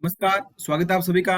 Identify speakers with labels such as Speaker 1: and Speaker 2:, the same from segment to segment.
Speaker 1: नमस्कार, स्वागत है आप सभी का।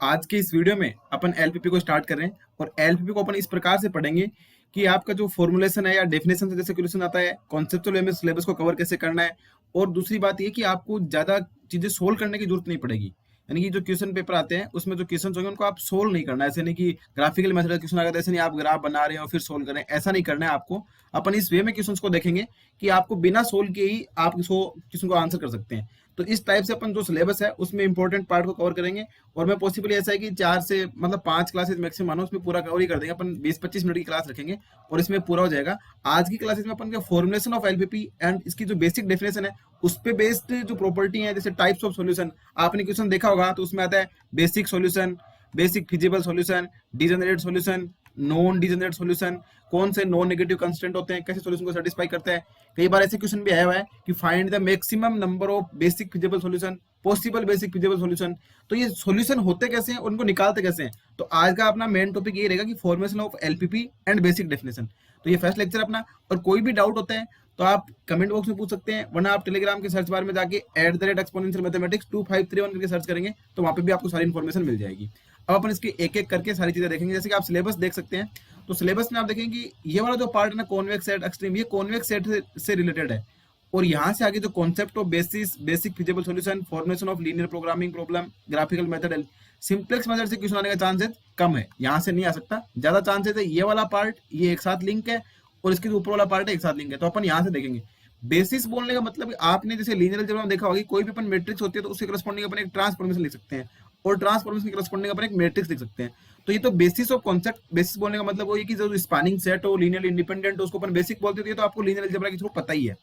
Speaker 1: आज के इस वीडियो में अपन एलपीपी को स्टार्ट कर रहे हैं और एलपीपी को अपन इस प्रकार से पढ़ेंगे कि आपका जो फॉर्मुलेशन है या डेफिनेशन से जैसे क्वेश्चन आता है, कॉन्सेप्चुअल वे में सिलेबस को कवर कैसे करना है। और दूसरी बात ये कि आपको ज्यादा चीजें सोल्व करने की जरूरत नहीं पड़ेगी। यानी कि जो क्वेश्चन पेपर आते हैं उसमें जो क्वेश्चन होंगे उनको आप सोल्व नहीं करना है। ऐसे नहीं कि ग्राफिकल मेथड क्वेश्चन आएगा, ऐसे नहीं आप ग्राफ बना रहे हो फिर सोल्व करें, ऐसा नहीं करना है आपको। अपन इस वे में क्वेश्चन को देखेंगे कि आपको बिना सोल्व किए ही आप इसको क्वेश्चन को आंसर कर सकते हैं। तो इस टाइप से अपन जो सिलेबस है उसमें इंपॉर्टेंट पार्ट को कवर करेंगे। और मैं पॉसिबली ऐसा है कि 4 से मतलब 5 क्लासेस मैक्सिमम मानो उसमें पूरा कवर ही कर देंगे। अपन 20-25 मिनट की क्लास रखेंगे और इसमें पूरा हो जाएगा। आज की क्लासेस में अपन के फॉर्मुलेशन ऑफ एलपीपी एंड इसकी जो बेसिक डेफिनेशन है उस पे बेस्ड जो प्रॉपर्टी है, जैसे टाइप्स ऑफ सॉल्यूशन आपने क्वेश्चन देखा होगा तो उसमें आता है basic solution, basic feasible solution, degenerate solution, non degenerate solution, कौन से नॉन नेगेटिव कंस्टेंट होते हैं, कैसे सॉल्यूशन को सेटिस्फाई करते हैं। कई बार ऐसे क्वेश्चन भी आया हुआ है कि find the maximum number of basic feasible solution, possible basic feasible solution. तो ये सॉल्यूशन होते कैसे हैं और उनको निकालते कैसे हैं। तो आज का अपना मेन टॉपिक ये रहेगा कि formation of LPP and basic definition. तो ये फर्स्ट लेक्चर अपना। और कोई भी डाउट होता है तो आप कमेंट बॉक्स में पूछ सकते हैं, वरना आप टेलीग्राम के सर्च बार में जाके @exponential mathematics 2531 करके सर्च करेंगे तो वहां पे भी आपको सारी इन्फॉर्मेशन मिल जाएगी। अब अपन इसके एक एक करके सारी चीजें देखेंगे। जैसे कि आप सिलेबस देख सकते हैं तो सिलेबस में आप देखेंगे कि ये वाला जो पार्ट है ना, कॉन्वेक्स सेट एक्सट्रीम, ये कॉन्वेक्स सेट से रिलेटेड है। और यहाँ से आगे जो concept of basis, basic feasible solution, formation of linear programming problem, graphical method, simplex method से क्वेश्चन आने का चांसेस कम है। यहाँ से नहीं आ सकता, ज्यादा चांसेस है ये वाला पार्ट ये एक साथ लिंक है और इसके जो ऊपर वाला पार्ट है एक साथ लिंक है। तो अपन यहाँ से देखेंगे। बेसिस बोलने का मतलब आपने जैसे लीनियर अलजेब्रा में देखा होगा, कोई भी अपन मैट्रिक्स होती है तो उसके करस्पॉन्डिंग अपन एक ट्रांसफॉर्मेशन लिख सकते हैं और ट्रांसफॉर्मेशन के करस्पॉन्डिंग अपन एक मैट्रिक्स लिख सकते हैं। तो ये तो बेसिस ऑफ कॉन्सेप्ट। बेसिस बोलने का मतलब वो ये कि जो स्पैनिंग सेट हो, लीनियर इंडिपेंडेंट हो, उसको अपन बेसिक बोलते हैं। तो आपको लीनियर अलजेब्रा की थ्रू पता ही है।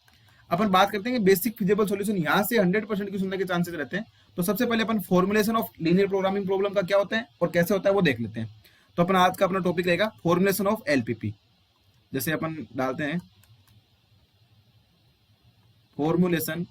Speaker 1: अपन बात करते हैं कि बेसिक फिजिबल सॉल्यूशन, यहाँ से 100% की सुनने के चांसेस रहते हैं। तो सबसे पहले अपन formulation of linear programming problem का क्या होता है और कैसे होता है वो देख लेते हैं। तो अपन आज का अपना टॉपिक रहेगा फॉर्मुलेशन ऑफ एलपीपी। जैसे अपन डालते हैं फॉर्मुलेशन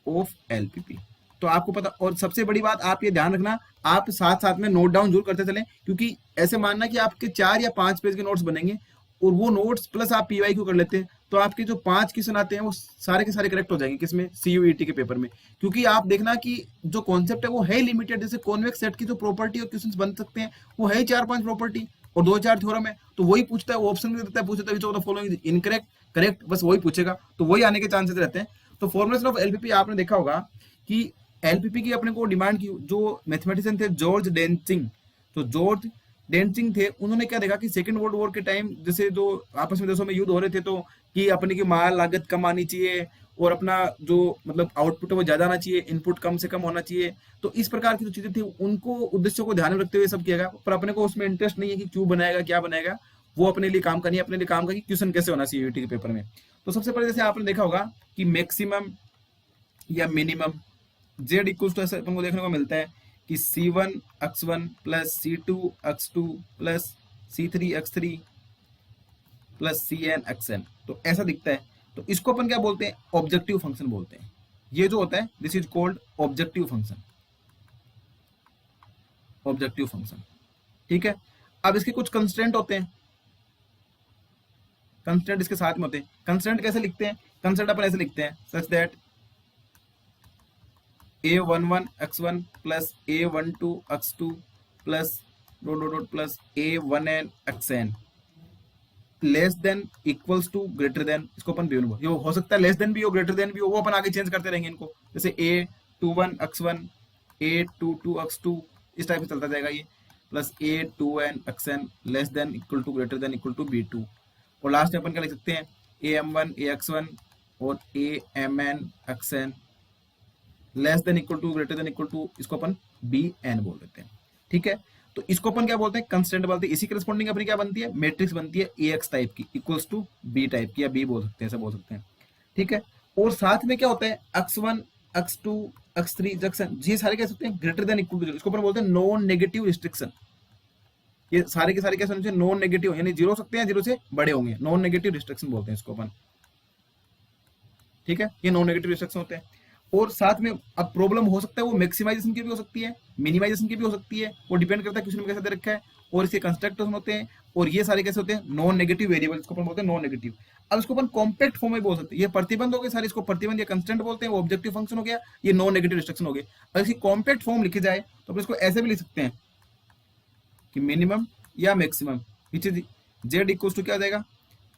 Speaker 1: ऑफ एलपीपी, तो आपको पता। और सबसे बड़ी बात आप ये ध्यान रखना, आप साथ साथ में नोट डाउन जरूर करते चलें, क्योंकि ऐसे मानना कि आपके 4 या 5 पेज के नोट्स बनेंगे और वो नोट्स प्लस आप पीवाईक्यू कर लेते हैं तो आपके जो 5 क्वेश्चन आते हैं वो सारे के सारे करेक्ट हो जाएंगे किसमें, सीयूईटी के पेपर में। क्योंकि आप देखना कि जो कॉन्सेप्ट है वो है लिमिटेड। जैसे कॉन्वेक्स सेट की जो प्रॉपर्टी और क्वेश्चंस बन सकते हैं वो है 4-5 प्रॉपर्टी और 2-4 थ्योरम है। तो वही पूछता है, वो ऑप्शन भी देता है, पूछता है फॉलोइंग इनकरेक्ट, करेक्ट, बस वही पूछेगा। तो वही आने के चांसेस रहते हैं। तो फॉर्मुलेशन ऑफ एलपीपी आपने देखा होगा कि एलपीपी की अपने को डिमांड की जो मैथमेटिशियन थे जॉर्ज डेंचिंग। तो जॉर्ज डेंचिंग थे, उन्होंने क्या देखा कि सेकेंड वर्ल्ड वॉर के टाइम जैसे जो आपस में देशों में युद्ध हो रहे थे तो कि अपने की माल लागत कम आनी चाहिए और अपना जो मतलब आउटपुट है वो ज्यादा आना चाहिए, इनपुट कम से कम होना चाहिए। तो इस प्रकार की जो चीजें थी उनको उद्देश्यों को ध्यान में रखते हुए सब किया गया। पर अपने को उसमें इंटरेस्ट नहीं है कि क्यों बनाएगा क्या बनाएगा, वो अपने लिए काम करनी है, अपने लिए काम का कि क्वेश्चन कैसे होना चाहिए यूटी के पेपर में। तो सबसे पहले जैसे आपने देखा होगा कि मैक्सिमम या मिनिमम जेड इक्वल टू ऐसे अपन को देखने को मिलता है कि C1x1 plus C2x2 plus C3x3 plus CNxn। तो ऐसा दिखता है। तो इसको अपन क्या बोलते हैं, ऑब्जेक्टिव फंक्शन बोलते हैं। ये जो होता है this is called objective function, objective function. ठीक है। अब इसके कुछ कंस्ट्रेंट होते हैं, कंस्ट्रेंट इसके साथ में होते हैं। कंस्ट्रेंट कैसे लिखते हैं, कंस्ट्रेंट अपन ऐसे लिखते हैं such that a11x1 plus a12x2 plus dot dot dot plus a1nxn less than equals to greater than. इसको अपन भी ये हो सकता है लेस देन भी हो ग्रेटर देन भी हो, वो अपन आगे चेंज करते रहेंगे इनको। जैसे a21x1 a22x2 इस टाइप से चलता जाएगा ये, plus a2nxn less than equal to greater than equal to b2। और लास्ट में अपन क्या लिख सकते हैं am1 ax1 और amnxn less than equal to greater than equal to, इसको अपन बी एन बोल देते हैं। ठीक है। तो इसको अपन क्या बोलते हैं, कंस्टेंट बोलते हैं। इसी करस्पॉन्डिंग अपनी क्या बनती है, मैट्रिक्स बनती है ए एक्स टाइप की इक्वल्स टू बी टाइप की, या बी बोल सकते हैं, ऐसा बोल सकते हैं। ठीक है। और साथ में क्या होता है x1 x2 x3 जंक्शन, ये सारे कह सकते हैं greater than equal to zero. इसको अपन बोलते हैं नॉन नेगेटिव रिस्ट्रिक्शन। ये सारे के सारे क्या समझे, नॉन नेगेटिव, यानी जीरो सकते हैं, जीरो से बड़े होंगे, नॉन नेगेटिव रिस्ट्रिक्शन बोलते हैं इसको अपन। ठीक है। ये नॉन नेगेटिव रिस्ट्रिक्शन होते हैं। और साथ में अब प्रॉब्लम हो सकता है वो मैक्सिमाइजेशन की भी हो सकती है, मिनिमाइजेशन की भी हो सकती है, वो डिपेंड करता है क्वेश्चन में कैसे दे रखा है। और इसके कंस्ट्रक्टर्स होते हैं, और ये सारे कैसे होते हैं, नॉन नेगेटिव वेरिएबल, इसको अपन बोलते हैं नॉन नेगेटिव। अब इसको अपन कॉम्पैक्ट फॉर्म में बोल सकते हैं, ये प्रतिबंध हो गए सारे, इसको प्रतिबंध या कंस्टेंट बोलते हैं, वो ऑब्जेक्टिव फंक्शन हो गया, ये नॉन नेगेटिव रिस्ट्रिक्शन हो गए। अगर इसकी कॉम्पैक्ट फॉर्म लिखी जाए तो अपन इसको ऐसे भी लिख सकते हैं कि मिनिमम या maximum which is Z equals to क्या आ जाएगा,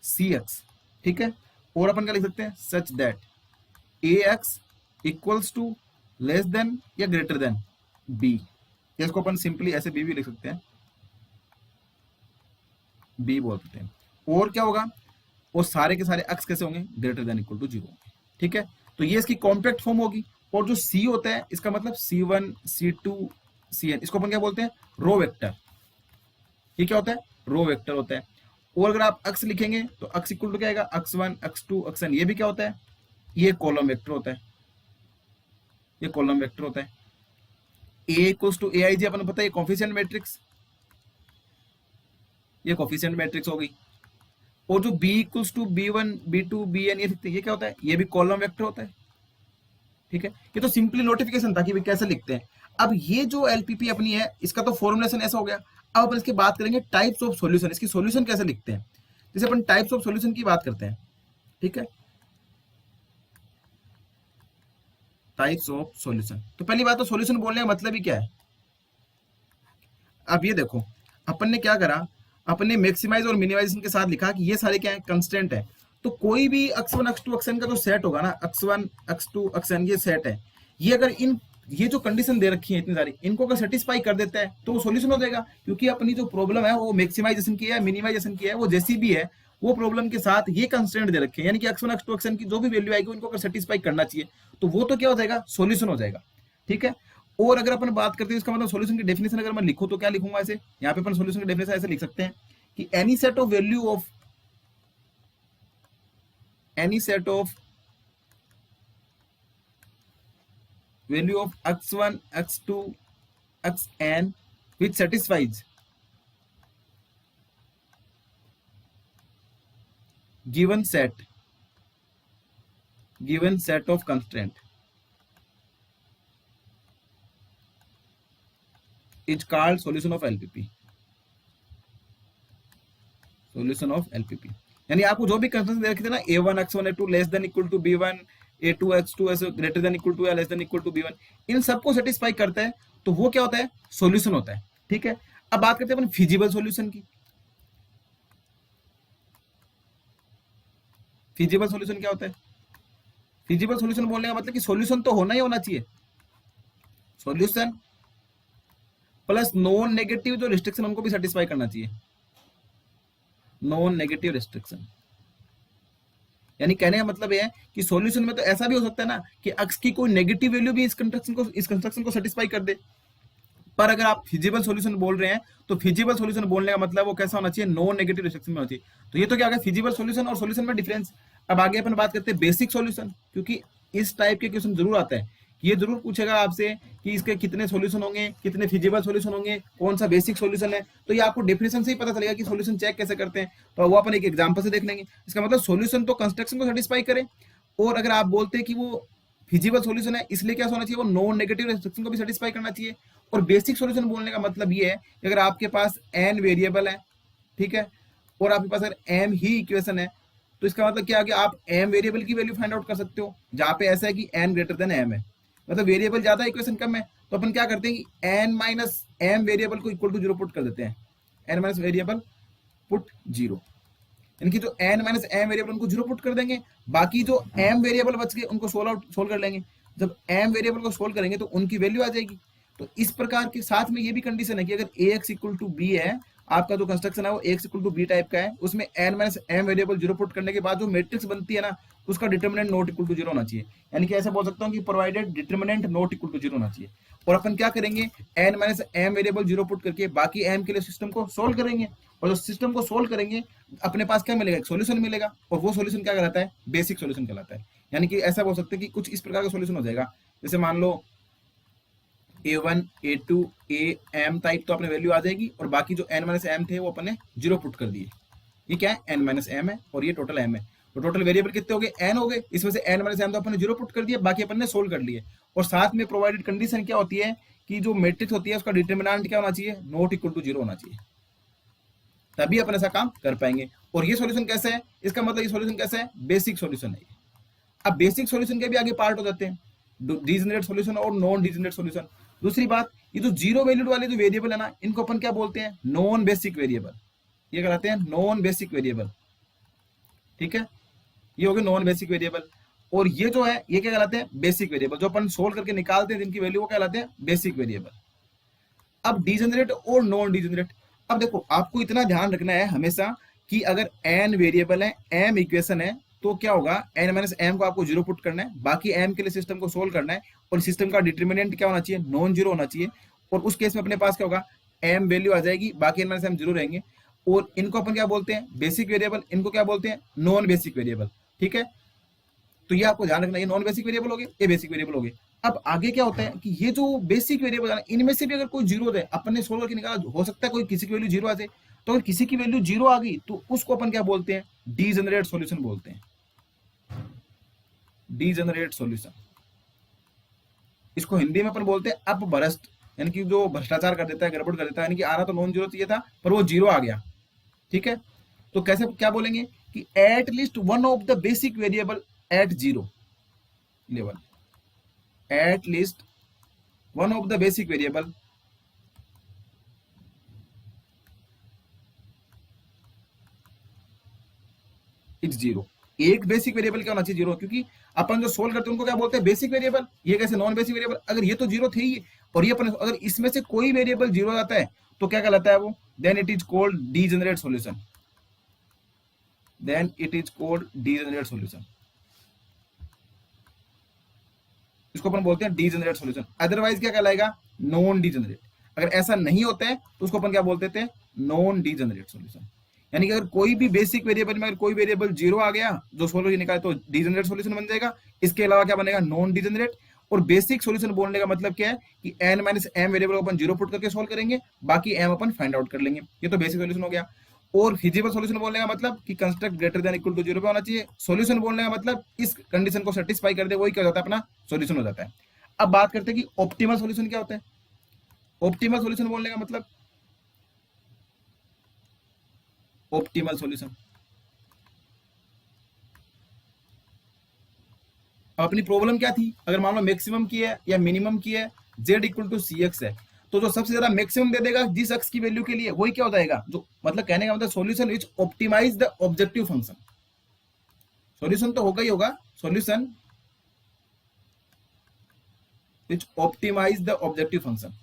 Speaker 1: सी एक्स, ठीक है। और अपन क्या लिख सकते हैं, such that A X equals to less than या ग्रेटर देन बी, इसको अपन सिंपली ऐसे बी भी लिख सकते हैं, बी बोल सकते हैं। और क्या होगा, और सारे के सारे एक्स कैसे होंगे, greater than equal to zero होंगे, ठीक है। तो ये इसकी कॉम्पैक्ट फॉर्म होगी। और जो सी होता है इसका मतलब C1 C2 Cn, इसको अपन क्या बोलते हैं, रो वेक्टर। ये क्या होता है, रो वेक्टर होता है। और अगर आप अक्स लिखेंगे तो अक्स इक्वल टू क्या आएगा, x1 x2 xn, ये भी क्या होता है, ये कॉलम वेक्टर होता है, ये कॉलम वेक्टर होता है। ए इक्वल्स टू ए आई जी अपन पता है कोफिशिएंट मैट्रिक्स, ये कोफिशिएंट मैट्रिक्स हो गई। और जो B equals to B1 B2 Bn, ये क्या होता है, ये भी कॉलम वेक्टर होता है, ठीक है। ये तो सिंपली नोटिफिकेशन था कि भाई कैसे लिखते हैं। अब ये जो एलपीपी अपनी है इसका तो फॉर्मुलेशन ऐसा हो गया। अब अपन इसकी बात करेंगे टाइप्स ऑफ सॉल्यूशन, इसकी सॉल्यूशन कैसे लिखते हैं। जैसे अपन टाइप्स ऑफ सॉल्यूशन की बात करते हैं, ठीक है, टाइप्स ऑफ सॉल्यूशन। तो पहली बात तो सॉल्यूशन बोलने का मतलब ही क्या है। अब ये देखो, अपन ने क्या करा, अपन ने मैक्सिमाइज और मिनिमाइजेशन के साथ लिखा कि ये सारे क्या है, कंस्टेंट है। तो कोई भी x1 x2 xn का जो सेट होगा ना, x1 x2 xn ये सेट है, ये अगर इन ये जो कंडीशन दे रखी है इतनी सारी, इनको अगर सेटिस्फाई कर देता है तो वो सॉल्यूशन हो जाएगा। क्योंकि अपनी जो प्रॉब्लम है वो मैक्सिमाइजेशन की है, मिनिमाइजेशन की है, वो जैसी भी है वो प्रॉब्लम के साथ ये कंस्टेंट दे रखे हैं, यानी कि x1 x2 xn की जो भी वैल्यू आएगी उनको अगर सेटिस्फाई करना चाहिए तो वो तो क्या हो जाएगा, सॉल्यूशन हो जाएगा, ठीक है। और अगर अपन बात करते हैं इसका मतलब सॉल्यूशन की डेफिनेशन अगर मैं लिखूं तो क्या लिखूंगा, ऐसे यहाँ पे अपन सॉल्यूशन की डेफिनेशन ऐसे लिख सकते हैं कि any set of value of any set of value of x1 x2 xn which satisfies given set of constraint is called solution of LPP, solution of LPP। यानी आपको जो भी कंस्ट्रेंट दे रखे थे ना, a1 x1 a2 less than equal to b1 a2 x2 ऐसे greater than equal to या less than equal to b1, इन सबको सेटिस्फाई करता है तो वो क्या होता है, सॉल्यूशन होता है, ठीक है। अब बात करते हैं अपन फिजिबल सॉल्यूशन की। फिजिबल सॉल्यूशन क्या होता है, फिजिबल सॉल्यूशन बोलने का मतलब कि सॉल्यूशन तो होना ही होना चाहिए, सॉल्यूशन प्लस नॉन नेगेटिव जो रिस्ट्रिक्शन उनको भी सेटिस्फाई करना चाहिए, नॉन नेगेटिव रिस्ट्रिक्शन। यानी कहने का मतलब यह है कि सॉल्यूशन में तो ऐसा भी हो सकता है ना कि x की कोई नेगेटिव वैल्यू भी इस कंस्ट्रक्शन को सेटिस्फाई कर दे। पर अगर आप फिजिबल सॉल्यूशन बोल रहे हैं तो फिजिबल सॉल्यूशन बोलने का मतलब वो कैसा होना चाहिए, नॉन नेगेटिव रिस्ट्रिक्शन में होना चाहिए। तो ये तो क्या होगा, फिजिबल सॉल्यूशन और सॉल्यूशन में डिफरेंस। अब आगे अपन बात करते हैं बेसिक सॉल्यूशन, क्योंकि इस टाइप के क्वेश्चन जरूर आता है, ये जरूर पूछेगा आपसे कि इसके कितने सॉल्यूशन होंगे, कितने फिजिबल सॉल्यूशन होंगे, कौन सा बेसिक सॉल्यूशन है। तो ये आपको डेफिनेशन से ही पता चलेगा कि सॉल्यूशन चेक कैसे करते हैं। तो वो अपन एक एग्जांपल से देख लेंगे। इसका मतलब सॉल्यूशन तो कंस्ट्रक्शन को सेटिस्फाई करे, और अगर आप बोलते हैं कि वो फिजिबल सॉल्यूशन है इसलिए क्या होना चाहिए, वो नॉन नेगेटिव रिस्ट्रिक्शन को भी सेटिस्फाई करना चाहिए। और बेसिक सॉल्यूशन बोलने का मतलब ये है कि अगर आपके पास n वेरिएबल है, ठीक है, और आपके पास अगर m ही इक्वेशन है, तो इसका मतलब क्या है कि आप m वेरिएबल की वैल्यू फाइंड आउट कर सकते हो, जहां पे ऐसा है कि n ग्रेटर देन m है, मतलब वेरिएबल ज्यादा इक्वेशन कम है। तो अपन क्या करते हैं कि n माइनस m वेरिएबल को इक्वल टू जीरो पुट कर देते हैं, n minus variable put zero, यानी कि जो n माइनस m वेरिएबल उनको जीरो पुट कर देंगे, बाकी जो m वेरिएबल बच गए उनको सोल्व कर लेंगे। जब m वेरिएबल को सोल्व करेंगे तो उनकी वैल्यू आ जाएगी। तो इस प्रकार के साथ में ये भी कंडीशन है कि अगर ax इक्वल टू b है, आपका जो कंस्ट्रक्शन है वो ax equal to b type का है, उसमें n minus m variable zero put करने के बाद जो मैट्रिक्स बनती है ना, उसका determinant not equal to zero होना चाहिए। यानी कि ऐसा बोल सकता हूँ कि provided determinant not equal to zero होना चाहिए। और अपन क्या करेंगे, n minus m variable zero put करके बाकी m के लिए सिस्टम को सोल्व करेंगे, और जो सिस्टम को सोल्व करेंगे अपने पास क्या मिलेगा, एक सॉल्यूशन मिलेगा, और वो सॉल्यूशन क्या कहलाता है, बेसिक सॉल्यूशन कहलाता है। यानी कि ऐसा बोल सकते हैं कि कुछ इस प्रकार का सॉल्यूशन हो जाएगा। जैसे मान लो a1 a2 am टाइप तो अपने वैल्यू आ जाएगी, और बाकी जो n माइनस m थे वो अपने जीरो पुट कर दिए। ये क्या है, n माइनस m है और ये टोटल m है। तो टोटल वेरिएबल कितने हो गए, एन हो गए। इसमें से एन माइनस एम तो अपन ने जीरो पुट कर दिया, बाकी अपन ने सोल्व कर लिए। और साथ में प्रोवाइडेड कंडीशन क्या होती है कि जो मैट्रिक्स होती है उसका डिटरमिनेंट क्या होना चाहिए, नॉट इक्वल टू जीरो होना चाहिए, तभी अपन ऐसा काम कर पाएंगे। और ये सॉल्यूशन कैसे है, इसका मतलब ये सॉल्यूशन कैसा है, बेसिक सॉल्यूशन है। अब बेसिक सॉल्यूशन के भी आगे पार्ट हो जाते हैं, डिजेनरेट सॉल्यूशन और नॉन डिजेनरेट सॉल्यूशन। दूसरी बात, ये जो जीरो वैल्यूड वाले जो वेरिएबल है ना, इनको अपन क्या बोलते हैं, नॉन बेसिक वेरिएबल। ये कहलाते हैं नॉन बेसिक वेरिएबल, ठीक है, ये हो गए नॉन बेसिक वेरिएबल। और ये जो है ये क्या कहलाते हैं, बेसिक वेरिएबल। जो अपन सोल्व करके निकालते हैं जिनकी वैल्यू, वो कहलाते हैं बेसिक वेरिएबल। अब डिजेनरेट और नॉन डिजेनरेट, अब देखो आपको इतना ध्यान रखना है हमेशा कि अगर एन वेरिएबल है, एम इक्वेशन है, तो क्या होगा, एन माइनस एम को आपको जीरो पुट करना है, बाकी एम के लिए सिस्टम को सोल्व करना है, और सिस्टम का डिटरमिनेंट क्या होना चाहिए, नॉन जीरो होना चाहिए। और उस केस में अपने पास क्या होगा, एम वैल्यू आ जाएगी, बाकी एन माइनस एम जीरो रहेंगे। और इनको अपन क्या बोलते हैं, बेसिक वेरिएबल, इनको क्या बोलते हैं, नॉन बेसिक वेरिएबल, ठीक है। तो ये आपको ध्यान रखना, ये नॉन बेसिक वेरिएबल हो गए, ये बेसिक वेरिएबल हो गए। अब आगे क्या होता है कि ये जो बेसिक वेरिएबल है, इनमें से भी अगर कोई जीरो है, अपन ने सोल्व करके निकाला, हो सकता है कोई किसी की वैल्यू जीरो आ जाए। तो अगर किसी की वैल्यू जीरो आ गई तो उसको अपन क्या बोलते हैं, डीजेनरेट सॉल्यूशन बोलते हैं, डीजेनरेट सॉल्यूशन। इसको हिंदी में अपन बोलते हैं अपभ्रष्ट, यानी कि जो भ्रष्टाचार कर देता है, गड़बड़ कर देता है, यानी कि आना तो नॉन जीरो चाहिए था पर वो जीरो आ गया, ठीक है। तो कैसे क्या बोलेंगे कि at least one of the basic variable eight zero level, at least one of the basic variable it's zero. एक बेसिक वेरिएबल क्या होना चाहिए, जीरो, क्योंकि अपन जो सोल्व करते हैं उनको क्या बोलते हैं, बेसिक वेरिएबल। ये कैसे नॉन बेसिक वेरिएबल, अगर ये तो जीरो थे ही, और ये अपन अगर इसमें से कोई वेरिएबल जीरो आता है तो क्या कहलाता है वो, then it is called degenerate solution, then it is called degenerate solution. इसको अपन बोलते हैं डीजेनरेट सॉल्यूशन। अदरवाइज क्या कहलाएगा, नॉन डीजेनरेट। अगर ऐसा नहीं होता है तो उसको अपन क्या बोलते थे, नॉन डीजेनरेट सॉल्यूशन। यानी कि अगर कोई भी बेसिक वेरिएबल में अगर कोई वेरिएबल जीरो आ गया जो सोल्व निकाले तो डीजेनरेट सॉल्यूशन बन जाएगा। इसके अलावा क्या बनेगा, नॉन डीजेनरेट। और बेसिक सॉल्यूशन बोलने का मतलब क्या है कि एन माइनस एम वेरिएबल को अपन जीरो पुट करके सोल्व करेंगे, बाकी एम अपन फाइंड आउट कर लेंगे। ये तो बेसिक सॉल्यूशन हो गया। और फिजिबल सॉल्यूशन बोलने का मतलब कि construct greater than equal to zero पे होना चाहिए। सॉल्यूशन बोलने का मतलब इस कंडीशन को सेटिस्फाई कर दे, वही क्या होता है, अपना सॉल्यूशन हो जाता है। अब बात करते हैं कि ऑप्टिमल सॉल्यूशन क्या होता है। ऑप्टिमल सॉल्यूशन बोलने का मतलब, ऑप्टिमल सॉल्यूशन, अपनी प्रॉब्लम क्या थी, अगर मान लो मैक्सिमम की है या मिनिमम की है, z equal to C X है, तो जो सबसे ज्यादा मैक्सिमम दे देगा जिस अक्स की वैल्यू के लिए, वही क्या हो जाएगा, जो मतलब कहने का मतलब solution which optimize the objective function. Solution तो होगा ही होगा, solution which optimize the objective function.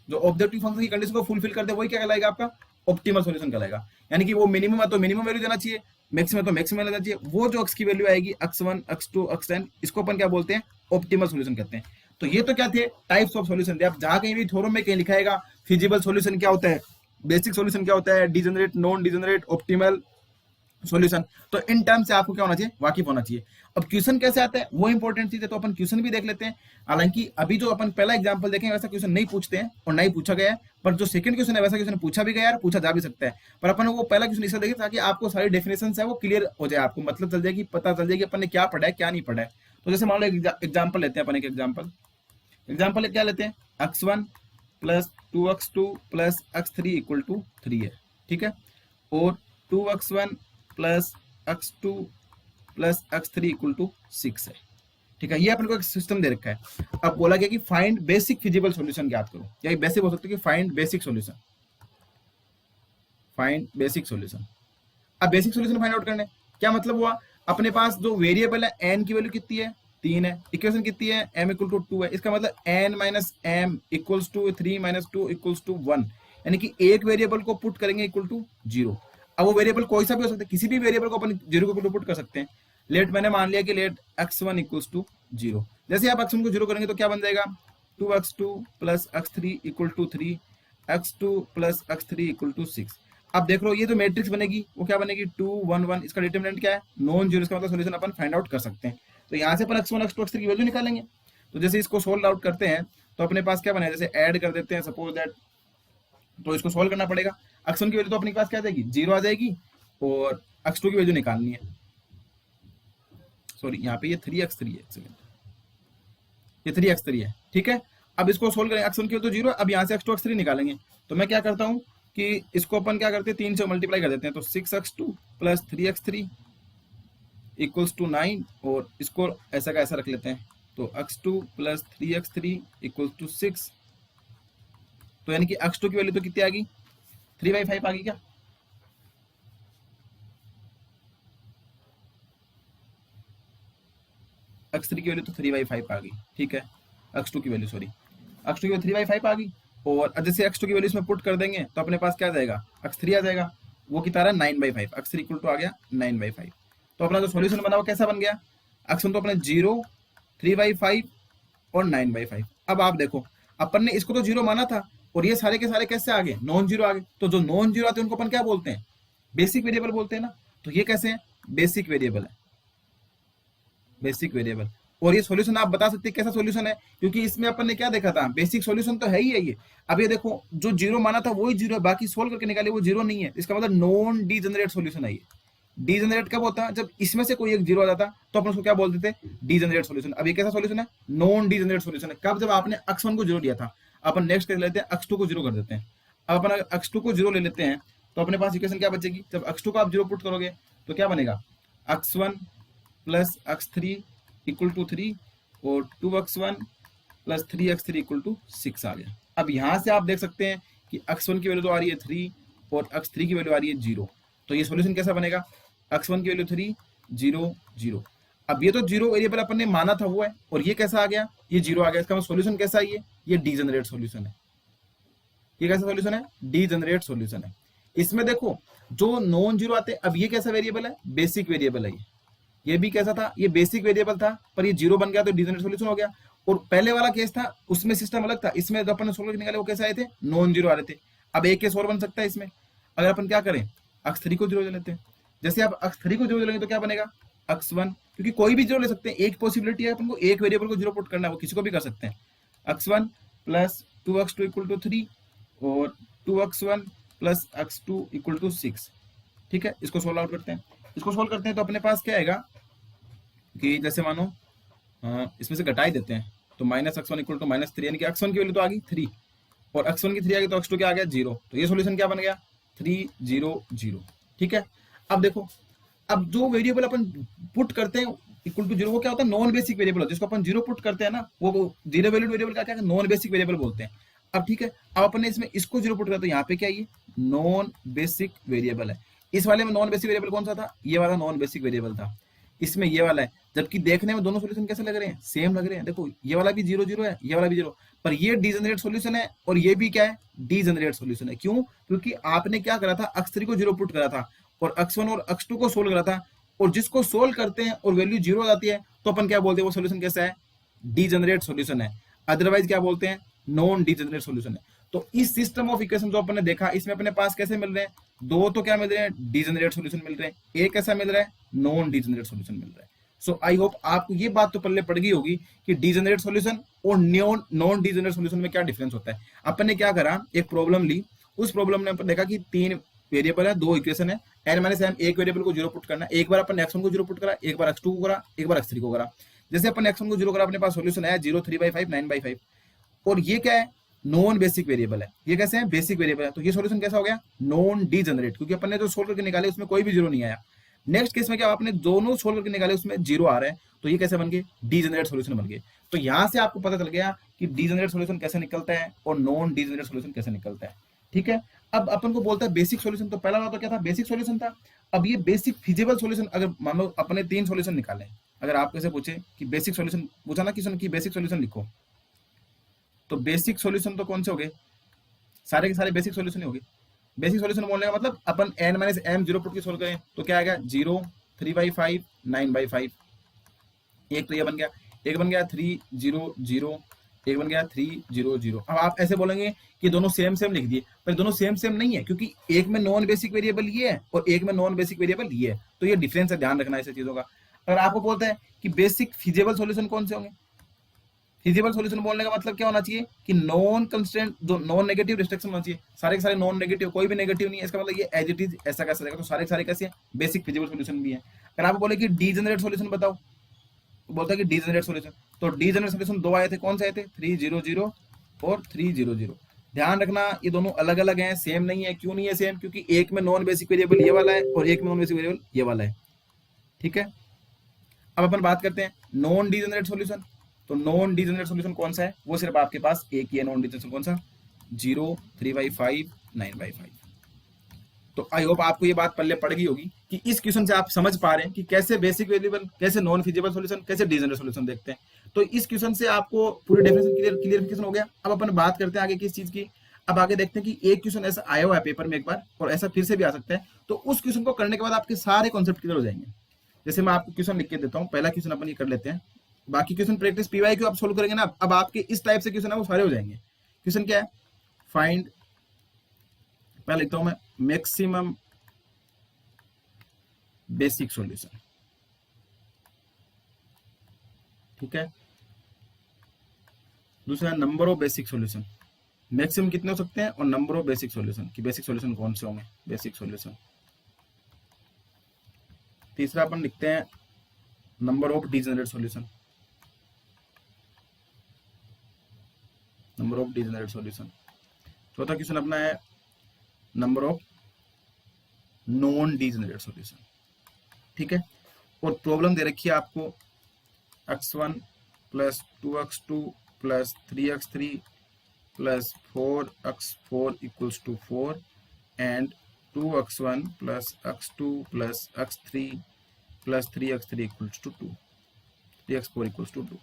Speaker 1: जो ऑब्जेक्टिव फंक्शन की कंडीशन को फुलफिल कर दे वही क्या कहलाएगा, आपका ऑप्टिमल सॉल्यूशन कहलाएगा। यानी कि वो मिनिमम है तो मिनिमम वैल्यू देना चाहिए, मैक्सिमम तो मैक्सिमम देना चाहिए। वो जो अक्स की वैल्यू आएगी, x one, x two, x n, इसको अपन क्या बोलते हैं, ऑप्टिमल सॉल्यूशन कहते हैं। तो ये तो क्या थे, टाइप्स ऑफ सॉल्यूशन थे। आप जहां कहीं भी थ्योरम में कहीं लिखाएगा फिजिबल सॉल्यूशन क्या होता है, बेसिक सॉल्यूशन क्या होता है, degenerate, non degenerate, optimal solution, तो इन टर्म से आपको क्या होना चाहिए, वाकिफ होना चाहिए। अब क्वेश्चन कैसे आता है वो इंपॉर्टेंट चीज है, तो अपन क्वेश्चन भी देख लेते हैं। हालांकि अभी जो अपन पहला एग्जांपल देखेंगे वैसा क्वेश्चन नहीं पूछते हैं और नहीं पूछा गया है, पर जो सेकंड क्वेश्चन है वैसा क्वेश्चन पूछा भी गया है, पूछा जा भी सकता है। पर अपन वो पहला क्वेश्चन इसलिए देखें ताकि आपको सारी डेफिनेशन है वो क्लियर हो जाए, आपको मतलब चल जाएगी, पता चल जाएगी अपन ने क्या पढ़ा है क्या नहीं पढ़ा है। तो जैसे मान लो एग्जाम्पल लेते हैं अपन, एक एग्जाम्पल क्या लेते हैं, x1 plus 2x2 plus x3 equal to 3 है, ठीक है। और 2x1 plus x2 plus x3 equal to 6 है, ठीक है। ये अपन को एक सिस्टम दे रखा है। अब बोला गया कि फाइंड बेसिक फिजिबल सॉल्यूशन ज्ञात करो, या बेसिक हो सकता है कि find basic solution, find basic solution. अब बेसिक सॉल्यूशन फाइंड आउट करने क्या मतलब हुआ, अपने पास जो वेरिएबल है एन की वैल्यू कितनी है, 3 है, इक्वेशन कितनी है, m इक्वल टू 2 है, इसका मतलब n माइनस M equals to 3 minus 2 equals to 1, यानी कि एक वेरिएबल को पुट करेंगे इक्वल टू 0। अब वो वेरिएबल कोई सा भी हो सकता है, किसी भी वेरिएबल को अपन 0 को पुट कर सकते हैं। लेट मैंने मान लिया कि लेट x1 इक्वल्स टू 0, जैसे आप x1 को 0 करेंगे तो क्या बन जाएगा, 2x2 plus x3 equal to 3, x2 plus x3 equal to 6। अब देख लो ये जो मैट्रिक्स बनेगी वो क्या बनेगी, 2 1 1, इसका डिटरमिनेंट क्या है, नॉन जीरो, इसका मतलब सॉल्यूशन अपन फाइंड आउट कर सकते हैं। तो यहाँ से अपन x1 x2 x3 की वैल्यू निकालेंगे। तो जैसे इसको सोल्व आउट करते हैं तो अपने पास क्या बने, जैसे ऐड कर देते हैं सपोज दैट, तो इसको सोल्व करना पड़ेगा। x1 की वैल्यू तो अपने पास क्या आ जाएगी, 0 आ जाएगी, और x2 की वैल्यू निकालनी है। सॉरी, यहाँ पे ये 3x3 है, एक सेकंड, ये 3x3 है, ठीक है। अब इसको सोल्व करें, x1 की वैल्यू तो 0 है, अब यहाँ से x2 x3 निकालेंगे। तो मैं क्या करता हूँ कि इसको अपन क्या करते हैं, 3 से मल्टीप्लाई कर देते हैं, तो 6x2 plus 3x3 equals to 9, और इसको ऐसा का ऐसा रख लेते हैं, तो x2 plus 3x3 equals to 6। तो यानी कि x2 की वैल्यू तो कितनी आ गई, 3/5 आ गई क्या, x3 की वैल्यू तो 3/5 आ गई, ठीक है। x2 की वैल्यू, सॉरी, x2 की वैल्यू 3/5 आ गई, और जैसे x2 की वैल्यू इसमें पुट कर देंगे तो अपने पास क्या आ जाएगा, x3 आ जाएगा, वो कितना रहा 9/5, x3 इक्वल टू आ गया 9/5। तो अपना जो सॉल्यूशन बना वो कैसा बन गया, x1 तो अपने 0, 3/5 और 9/5। अब आप देखो, अपन ने इसको तो 0 माना था, और ये सारे के सारे कैसे आ गए, नॉन जीरो आ गए। तो जो नॉन जीरो आते हैं उनको अपन क्या बोलते हैं, बेसिक वेरिएबल बोलते हैं ना। तो ये कैसे है, बेसिक वेरिएबल है, बेसिक वेरिएबल। और ये सॉल्यूशन आप बता सकते हैं कैसा सॉल्यूशन है, क्योंकि इसमें अपन ने क्या देखा था, बेसिक सॉल्यूशन तो है ही है ये। अब ये देखो, जो 0 माना था वही 0 है, बाकी सोल्व करके निकाले वो 0 नहीं है, इसका मतलब नॉन डीजेनरेट सॉल्यूशन है ये। डीजेनरेट कब होता है, जब इसमें से कोई एक 0 आ जाता, तो अपन उसको क्या बोल देते हैं, डीजेनरेट सॉल्यूशन। अब ये कैसा सॉल्यूशन है, नॉन डीजेनरेट सॉल्यूशन है। कब, जब आपने x1 को 0 लिया था। अपन नेक्स्ट कर लेते हैं, x2 को 0 कर देते हैं। अब अपन x2 को 0 ले लेते हैं, तो अपने पास इक्वेशन क्या बचेगी, जब x2 को आप 0 पुट करोगे तो क्या बनेगा, x1 plus x3 equal to 3, और 2x1 plus 3x3 equal to 6 आ गया। अब यहां से आप देख सकते हैं कि x1 की वैल्यू तो आ रही है 3, और x3 की वैल्यू आ रही है 0। तो ये सॉल्यूशन कैसा बनेगा, x1 की वैल्यू 3, 0, 0। अब ये तो 0 वेरिएबल अपन ने माना था वो है, और ये कैसा आ गया, ये 0 आ गया। इसका मतलब सॉल्यूशन कैसा है, ये डीजेनरेट सॉल्यूशन है। ये कैसा सॉल्यूशन है, डीजेनरेट सॉल्यूशन है। इसमें देखो, जो नॉन जीरो आते हैं, अब ये कैसा वेरिएबल है, बेसिक वेरिएबल है ये भी कैसा था, ये बेसिक वेरिएबल था, पर ये 0 बन गया तो डीजेनरेट सॉल्यूशन हो गया। और पहले वाला केस था, उसमें सिस्टम अलग था, इसमें जो अपन ने सोल्व निकाले वो कैसे आए थे, नॉन जीरो आ रहे थे। अब एक केस और बन सकता है इसमें, अगर अपन क्या करें, x3 को 0 ले लेते हैं। जैसे आप x3 को 0 लेंगे तो क्या बनेगा, x1, क्योंकि कोई भी 0 ले सकते हैं, एक पॉसिबिलिटी है अपन को एक वेरिएबल को 0 पुट करना है, वो किसी को भी कर सकते हैं। x1 plus 2x2 equal to 3, और 2x1 plus x2 equal to 6, ठीक है। इसको सोल्व आउट करते हैं, इसको सोल्व करते हैं तो अपने पास क्या आएगा कि जैसे मानो इसमें से घटा ही देते हैं, तो -x1 इक्वल टू -3, यानी कि x1 की वैल्यू तो आ गई 3, और x1 की 3 आ गई, तो x2 क्या आ गया 0। तो ये सॉल्यूशन क्या बन गया, 3, 0, 0, ठीक है। अब देखो, अब जो वेरिएबल अपन पुट करते हैं इक्वल टू 0, वो क्या होता है, नॉन बेसिक वेरिएबल होता है। जिसको अपन 0 पुट करते हैं ना, वो 0 वैल्यूड वेरिएबल का क्या है, नॉन बेसिक वेरिएबल बोलते हैं। अब ठीक है, अब अपन ने इसमें इसको 0 पुट किया, तो यहाँ पे क्या, ये नॉन बेसिक वेरिएबल है। इस वाले में नॉन बेसिक वेरिएबल कौन सा था, ये वाला नॉन बेसिक वेरिएबल था, इसमें ये वाला है। जबकि देखने में दोनों सॉल्यूशन कैसे लग रहे हैं, सेम लग रहे हैं। देखो, ये वाला भी 0, 0 है, ये वाला भी 0, पर ये डीजेनरेट सॉल्यूशन है, और ये भी क्या है, डीजेनरेट सॉल्यूशन है। क्यों, क्योंकि आपने क्या करा था, x3 को 0 पुट करा था, और x1 और x2 को सोल्व करा था, और जिसको सोल्व करते हैं और वैल्यू 0 आ जाती है, तो अपन क्या बोलते हैं, वो सॉल्यूशन कैसा है, डीजेनरेट सॉल्यूशन है। अदरवाइज क्या बोलते हैं, नॉन डीजेनरेट सॉल्यूशन है। तो इस सिस्टम ऑफ इक्वेशन जो अपन ने देखा, इसमें अपने पास कैसे मिल रहे हैं, दो तो क्या मिल रहे हैं, डीजेनरेट सॉल्यूशन मिल रहे हैं, एक कैसा मिल रहा है, नॉन डीजेनरेट सॉल्यूशन मिल रहा है। सो आई होप आपको ये बात तो पल्ले पड़ गई होगी कि डीजेनरेट सॉल्यूशन और नॉन डीजेनरेट सॉल्यूशन में क्या डिफरेंस होता है। अपन ने क्या करा, एक प्रॉब्लम ली, उस प्रॉब्लम में अपन देखा कि 3 वेरिएबल है, 2 इक्वेशन है, n-m, एक वेरिएबल को 0 पुट करना है। एक बार अपन x1 को 0 पुट करा, एक बार x2 को करा, एक बार x3 को करा। जैसे अपन x1 को 0 करा, अपने पास सॉल्यूशन आया 0, 3/5, 9/5, और ये क्या है, नॉन बेसिक वेरिएबल है। ये कैसे है, बेसिक वेरिएबल है। तो ये सॉल्यूशन कैसा हो गया, नॉन डीजेनरेट, क्योंकि अपन ने जो सोल्व करके निकाले उसमें कोई भी 0 नहीं आया। नेक्स्ट केस में क्या, आपने दोनों सोल्व करके निकाले उसमें 0 आ रहा है, तो ये कैसे बन गए, डीजेनरेट सॉल्यूशन बन गए। तो यहां से आपको पता चल गया कि डीजेनरेट सॉल्यूशन कैसे निकलता है और नॉन डीजेनरेट सॉल्यूशन कैसे निकलता है, ठीक है। अब अपन को बोलता है बेसिक सॉल्यूशन, तो पहला वाला तो क्या था, बेसिक सॉल्यूशन था। अब ये बेसिक फिजिबल सॉल्यूशन, अगर मान लो अपने 3 सॉल्यूशन निकाले, अगर आप कैसे पूछे कि बेसिक सॉल्यूशन पूछा ना किसी की बेसिक सॉल्यूशन लिखो, तो बेसिक सॉल्यूशन तो कौन से हो गए, सारे के सारे बेसिक सॉल्यूशन ही हो गए। बेसिक सॉल्यूशन बोलने का मतलब अपन n-m 0 पुट के सोल्व करें तो क्या आएगा, 0, 3/5, 9/5, एक तो ये बन गया, एक बन गया 3, 0, 0, एक बन गया 3, 0, 0। अब आप ऐसे बोलेंगे कि दोनों सेम सेम लिख दिए, पर दोनों सेम सेम नहीं है, क्योंकि एक में नॉन बेसिक वेरिएबल ये है और एक में नॉन बेसिक वेरिएबल ये है। तो ये डिफरेंस है, ध्यान रखना ऐसी चीजों का। अगर आपको बोलता है कि बेसिक फिजिबल सॉल्यूशन कौन से होंगे, फिजिबल सॉल्यूशन बोलने का मतलब क्या होना चाहिए कि non constant, non negative restriction होना चाहिए, सारे के सारे नॉन नेगेटिव, कोई भी नेगेटिव नहीं है, इसका मतलब ये एज इट इज ऐसा कैसे रहेगा, तो सारे के सारे कैसे हैं, बेसिक फिजिबल सॉल्यूशन भी है। अगर आप बोले कि डीजेनरेट सॉल्यूशन बताओ, तो बोलता है कि डीजेनरेट सॉल्यूशन, तो डीजेनरेट सॉल्यूशन दो आए थे, कौन से आए थे, 300 और 300। ध्यान रखना ये दोनों अलग अलग हैं, सेम नहीं है। क्यों नहीं है सेम, क्योंकि एक में नॉन बेसिक वेरिएबल ये वाला है और एक में नॉन बेसिक वेरिएबल ये वाला है, ठीक है। अब अपन बात करते हैं नॉन डीजेनरेट सॉल्यूशन। तो नॉन डीजेनरेट सॉल्यूशन कौन सा है, वो सिर्फ आपके पास एक ही है नॉन डीजेनरेट, कौन सा, 0, 3/5, 9/5। तो आई होप आपको ये बात पल्ले पड़ गई होगी कि इस क्वेश्चन से आप समझ पा रहे हैं कि कैसे बेसिक वेरिएबल, कैसे नॉन फिजिबल सॉल्यूशन, कैसे डीजेनरेट सॉल्यूशन देखते हैं। तो इस क्वेश्चन से आपको पूरी डेफिनेशन क्लियरिफिकेशन हो गया। अब अपन बात करते हैं आगे किस चीज की। अब आगे देखते हैं कि एक क्वेश्चन ऐसा आया हुआ है पेपर में एक बार, और ऐसा फिर से भी आ सकता है, तो उस क्वेश्चन को करने के बाद आपके सारे कॉन्सेप्ट क्लियर हो जाएंगे। जैसे मैं आपको क्वेश्चन लिख के देता हूँ, पहला क्वेश्चन अपन ये कर लेते हैं, बाकी क्वेश्चन प्रैक्टिस पीवाई क्यों आप सोल्व करेंगे ना, अब आपके इस टाइप से क्वेश्चन है वो सारे हो जाएंगे। क्वेश्चन क्या है, फाइंड, पहले लिखता हूं मैं, मैक्सिमम बेसिक सॉल्यूशन, ठीक है। दूसरा number of basic solution, maximum कितने हो सकते हैं, और नंबर ऑफ बेसिक सॉल्यूशन, कि बेसिक सॉल्यूशन कौन से होंगे, बेसिक सॉल्यूशन। तीसरा अपन लिखते हैं number of degenerate solution, number of degenerate solution. चौथा क्वेश्चन अपना है number of non degenerate solution, ठीक है। और प्रॉब्लम दे रखी है आपको x1 plus 2x2 plus 3x3 plus 4x4 equals to 4 and 2x1 plus x2 plus x3 plus 3x3 equals to 2, 3x4 equals to 2,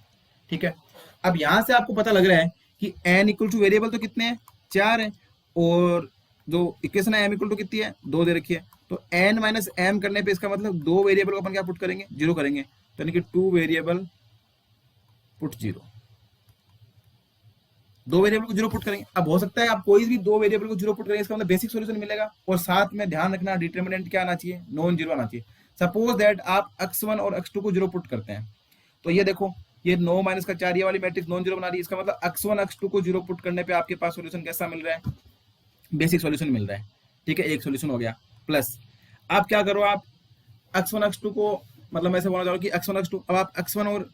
Speaker 1: ठीक है। अब यहां से आपको पता लग रहा है कि n इक्वल टू वेरिएबल तो कितने हैं, 4 है, और जो इक्वेशन है m इक्वल टू कितनी है, 2 दे रखी है। तो n माइनस m करने पे इसका मतलब दो वेरिएबल को अपन क्या पुट करेंगे, 0 करेंगे, तो यानी कि 2 वेरिएबल पुट 0, दो वेरिएबल को 0 पुट करेंगे। अब हो सकता है आप कोई भी दो वेरिएबल को 0 पुट करेंगे, इसका मतलब बेसिक सॉल्यूशन मिलेगा। और साथ में ध्यान रखना डिटरमिनेंट क्या आना चाहिए, नॉन जीरो आना चाहिए। सपोज दैट आप x1 और x2 को 0 पुट करते हैं, तो ये देखो ये 9 माइनस का 4, ये वाली मैट्रिक्स नॉन जीरो बना रही है, इसका मतलब x1 x2 को 0 पुट करने पे आपके पास सॉल्यूशन कैसा मिल रहा है, बेसिक सॉल्यूशन मिल रहा है, ठीक है। एक सॉल्यूशन हो गया। प्लस आप क्या करो, आप x1 x2 को, मतलब मैं ऐसे बोलना चाहूँ कि x1 x2, अब आप x1 और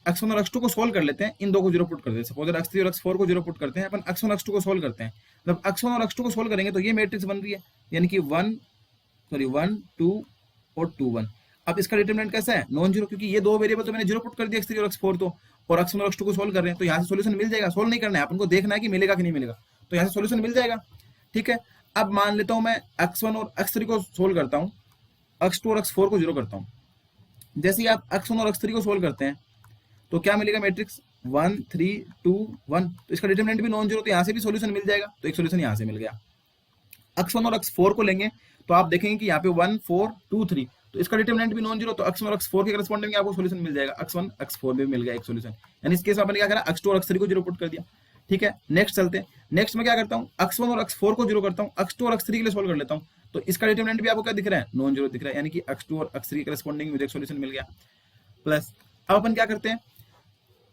Speaker 1: x2 को सोल्व कर लेते हैं, इन दो को 0 पुट कर देते हैं। सपोज x3 और x4 को 0 पुट करते हैं, अपन x1 x2 को सोल्व करते हैं, मतलब x1 और x2 को सोल्व करेंगे तो ये मैट्रिक्स बन रही है, यानी कि 1 2 और 2 1। अब इसका डिटरमिनेंट कैसा है, नॉन जीरो, क्योंकि ये दो वेरिएबल तो मैंने 0 पुट कर दिया, x3 और x4 तो, और x1 और x2 को सोल्व कर रहे हैं, तो यहाँ से सोल्यूशन मिल जाएगा। सोल्व नहीं करना है अपन को, देखना है कि मिलेगा कि नहीं मिलेगा, तो यहाँ से सोल्यूशन मिल जाएगा, ठीक है। अब मान लेता हूँ मैं x1 और x3 को सोल्व करता हूँ, x2 और x4 को 0 करता हूँ। जैसे ही आप x1 और x3 को सोल्व करते हैं तो क्या मिलेगा, मैट्रिक्स 1 3 2 1, तो इसका डिटरमिनेंट भी नॉन जीरो, तो यहाँ से भी सॉल्यूशन मिल जाएगा, तो एक सॉल्यूशन यहाँ से मिल गया। x1 और x4 को लेंगे तो आप देखेंगे कि यहाँ पे 1 4 2 3, तो इसका डिटरमिनेंट भी नॉन जीरो, तो x1 और x4 के करस्पॉन्डिंग आपको सॉल्यूशन मिल जाएगा, x1 x4 में भी मिल गया एक सॉल्यूशन। यानी इस केस में आपने क्या करा, x2 और x3 को 0 पुट कर दिया, ठीक है। नेक्स्ट चलते हैं, नेक्स्ट में क्या करता हूँ, x1 और x4 को 0 करता हूँ, x2 और x3 के लिए सोल्व कर लेता हूँ, तो इसका डिटरमिनेंट भी आपको क्या दिख रहा है, नॉन जीरो दिख रहा है, यानी कि x2 और x3 के करस्पॉन्डिंग मुझे एक सॉल्यूशन मिल गया। प्लस अब अपन क्या करते हैं,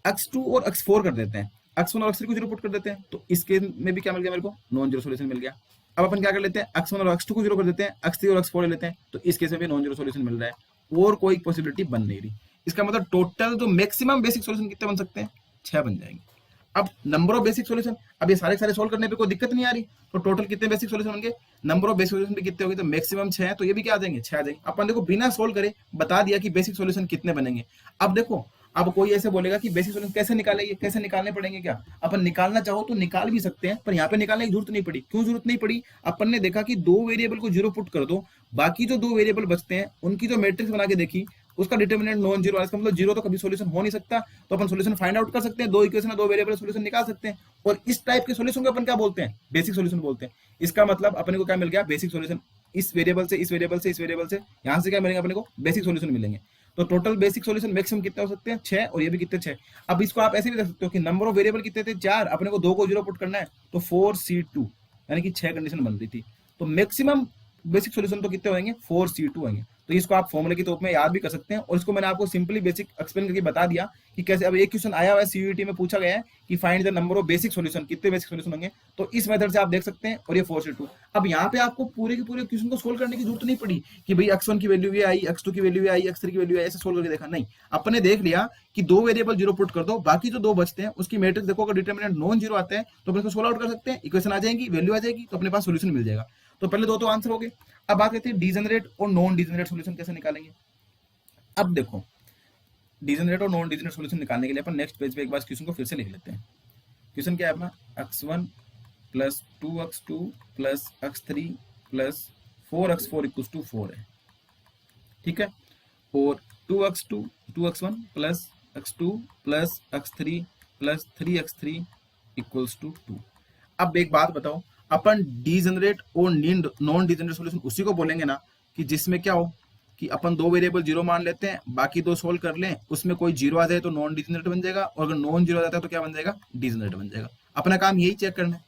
Speaker 1: x2 और x4 कर देते हैं, x1 और x3 को 0 पुट कर देते हैं, तो इस केस में भी क्या मिल गया मेरे को, नॉन जीरो सॉल्यूशन मिल गया। अब अपन क्या कर लेते हैं, x1 और x2 को 0 कर देते हैं, x3 और x4 ले लेते हैं, तो इस केस में भी नॉन जीरो सॉल्यूशन मिल रहा है, और कोई पॉसिबिलिटी बन नहीं रही। इसका मतलब टोटल जो मैक्सिमम बेसिक सॉल्यूशन कितने बन सकते हैं, 6 बन जाएंगे। अब नंबर ऑफ बेसिक सॉल्यूशन, अब ये सारे सारे सोल्व करने पे कोई दिक्कत नहीं आ रही, तो टोटल कितने बेसिक सॉल्यूशन होंगे, नंबर ऑफ बेसिक सॉल्यूशन भी कितने होंगे, तो मैक्सिमम 6 है, तो ये भी क्या आ जाएंगे, 6 आ जाएंगे। अपन देखो बिना सोल्व करे बता दिया कि बेसिक सॉल्यूशन कितने बनेंगे। अब देखो, अब कोई ऐसे बोलेगा कि बेसिक सॉल्यूशन कैसे निकालेंगे, कैसे निकालने पड़ेंगे, क्या अपन निकालना चाहो तो निकाल भी सकते हैं, पर यहाँ पे निकालने की जरूरत नहीं पड़ी। क्यों जरूरत नहीं पड़ी, अपन ने देखा कि दो वेरिएबल को 0 पुट कर दो, बाकी जो दो वेरिएबल बचते हैं उनकी जो मैट्रिक्स बना के देखी, उसका डिटरमिनेंट नॉन जीरो, इसका मतलब जीरो तो कभी सॉल्यूशन हो नहीं सकता, तो अपन सॉल्यूशन फाइंड आउट कर सकते हैं, दो इक्वेशन दो वेरिएबल सॉल्यूशन निकाल सकते हैं, और इस टाइप के सॉल्यूशन को अपन क्या बोलते हैं, बेसिक सॉल्यूशन बोलते हैं। इसका मतलब अपने को क्या मिल गया, बेसिक सॉल्यूशन, इस वेरिएबल से इस वेरिएबल से इस वेरिएबल से यहाँ से क्या मिलेंगे अपने को, बेसिक सॉल्यूशन मिलेंगे। तो टोटल बेसिक सॉल्यूशन मैक्सिमम कितने हो सकते हैं, 6, और ये भी कितने 6। अब इसको आप ऐसे भी देख सकते हो कि नंबर ऑफ वेरिएबल कितने थे, 4, अपने को 2 को 0 पुट करना है, तो 4 C2, यानी कि 6 कंडीशन बन रही थी। तो मैक्सिमम बेसिक सॉल्यूशन तो कितने होंगे 4C2 होंगे। तो इसको आप फॉर्मूले के तौर में याद भी कर सकते हैं, और इसको मैंने आपको सिंपली बेसिक एक्सप्लेन करके बता दिया कि कैसे। अब एक क्वेश्चन आया हुआ है सीयूईटी में, पूछा गया है कि find the number of basic solution, कितने बेसिक सॉल्यूशन होंगे, तो इस मेथड से आप देख सकते हैं। और ये 4C2। अब यहाँ पे आपको पूरे के पूरे क्वेश्चन को सोल्व करने की जरूरत नहीं पड़ी कि भाई x1 की वैल्यू ये आई, x2 की वैल्यू आई, x3 की वैल्यू आई, ऐसे सोल्व करके देखा नहीं। अपने देख लिया कि दो वेरिएबल जीरो पुट कर दो, बाकी जो दो बचते हैं उसकी मैट्रिक्स देखो, अगर डिटरमिनेंट नॉन जीरो आते हैं तो अपने सोल्व आउट कर सकते हैं, इक्वेशन आ जाएगी, वैल्यू आ जाएगी, तो अपने पास सोल्यूशन मिल जाएगा। तो पहले दो तो आंसर हो गए। अब बात करते हैं डीजेनरेट और नॉन डीजेनरेट सॉल्यूशन कैसे निकालेंगे। अब देखो, डीजेनरेट और नॉन डीजेनरेट सॉल्यूशन निकालने के लिए अपन नेक्स्ट पेज पे एक बार क्वेश्चन को फिर से लिख लेते हैं। क्वेश्चन क्या है अपना, x1 plus 2x2 plus x3 plus 4x4 equals to 4 है, ठीक है। और 2x2 2x1 plus x2 plus x3 plus 3x3 equals to 2। अब एक बात बताओ, अपन डीजेनरेट और नॉन डीजेनरेट सॉल्यूशन उसी को बोलेंगे ना कि जिसमें क्या हो कि अपन दो वेरिएबल जीरो मान लेते हैं, बाकी दो सोल्व कर लें, उसमें कोई जीरो आ जाए तो नॉन डीजेनरेट बन जाएगा, और अगर नॉन जीरो आ जाता है तो क्या बन जाएगा, डीजेनरेट बन जाएगा। अपना काम यही चेक करना है।